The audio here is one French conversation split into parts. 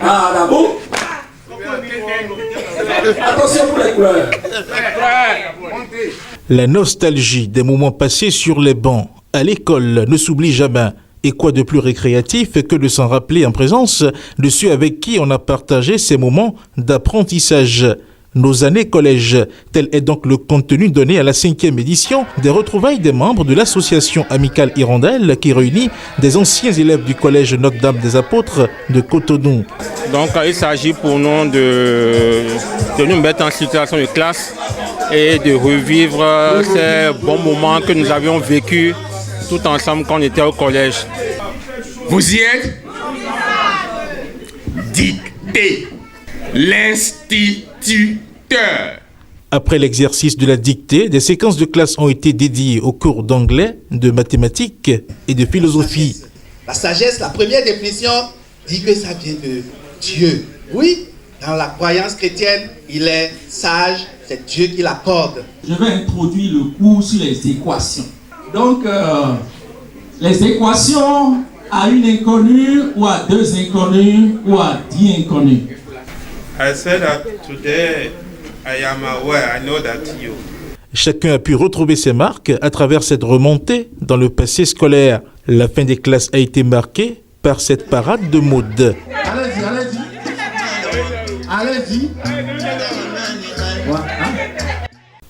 Ah, d'abord. Attention pour les couleurs. La nostalgie des moments passés sur les bancs à l'école ne s'oublie jamais. Et quoi de plus récréatif que de s'en rappeler en présence de ceux avec qui on a partagé ces moments d'apprentissage. Nos années collège, tel est donc le contenu donné à la 5e édition des retrouvailles des membres de l'association amicale Hirondelle qui réunit des anciens élèves du collège Notre-Dame des Apôtres de Cotonou. Donc il s'agit pour nous de nous mettre en situation de classe et de revivre ces bons moments que nous avions vécus tout ensemble quand on était au collège. Vous y êtes? Dictée. L'instituteur. Après l'exercice de la dictée, des séquences de classe ont été dédiées aux cours d'anglais, de mathématiques et de philosophie. La sagesse, la première définition, dit que ça vient de Dieu. Oui, dans la croyance chrétienne, il est sage, c'est Dieu qui l'accorde. Je vais introduire le cours sur les équations. Donc, les équations à une inconnue ou à deux inconnues ou à 10 inconnus. I said that today I am aware, I know that you. Chacun a pu retrouver ses marques à travers cette remontée dans le passé scolaire. La fin des classes a été marquée par cette parade de mode. Allez-y.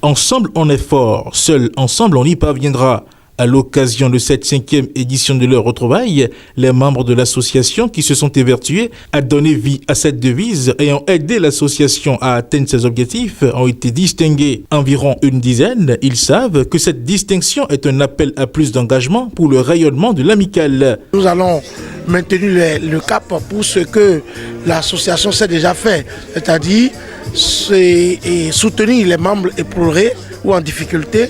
Ensemble on est fort, seul ensemble on y parviendra. À l'occasion de cette 5e édition de leur retrouvailles, les membres de l'association qui se sont évertués à donner vie à cette devise et ont aidé l'association à atteindre ses objectifs ont été distingués. Environ une dizaine, ils savent que cette distinction est un appel à plus d'engagement pour le rayonnement de l'amicale. Nous allons maintenir le cap pour ce que l'association s'est déjà fait, c'est-à-dire soutenir les membres éplorés ou en difficulté,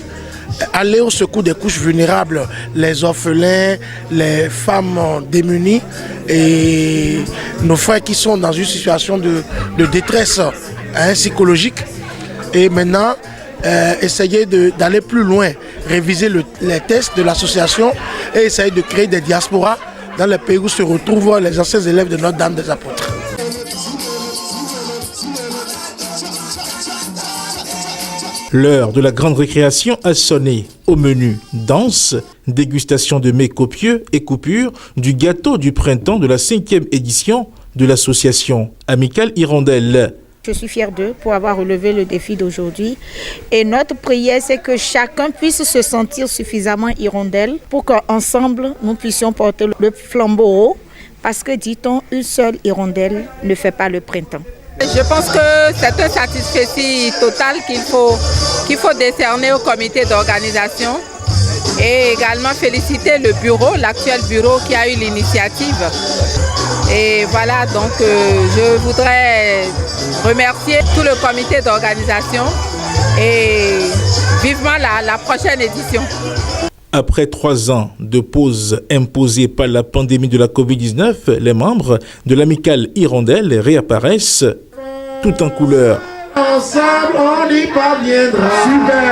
aller au secours des couches vulnérables, les orphelins, les femmes démunies et nos frères qui sont dans une situation de détresse psychologique. Et maintenant, essayer d'aller plus loin, réviser les tests de l'association et essayer de créer des diasporas dans les pays où se retrouvent les anciens élèves de Notre-Dame des Apôtres. L'heure de la grande récréation a sonné. Au menu, danse, dégustation de mets copieux et coupures du gâteau du printemps de la 5e édition de l'association amicale Hirondelle. Je suis fière d'eux pour avoir relevé le défi d'aujourd'hui. Et notre prière, c'est que chacun puisse se sentir suffisamment hirondelle pour qu'ensemble, nous puissions porter le flambeau haut. Parce que, dit-on, une seule hirondelle ne fait pas le printemps. Je pense que c'est un satisfecit total qu'il faut décerner au comité d'organisation et également féliciter le bureau, l'actuel bureau qui a eu l'initiative. Et voilà, donc je voudrais remercier tout le comité d'organisation et vivement la prochaine édition. Après 3 ans de pause imposée par la pandémie de la Covid-19, les membres de l'amicale Hirondelle réapparaissent tout en couleur. Ensemble, on y parviendra. Super.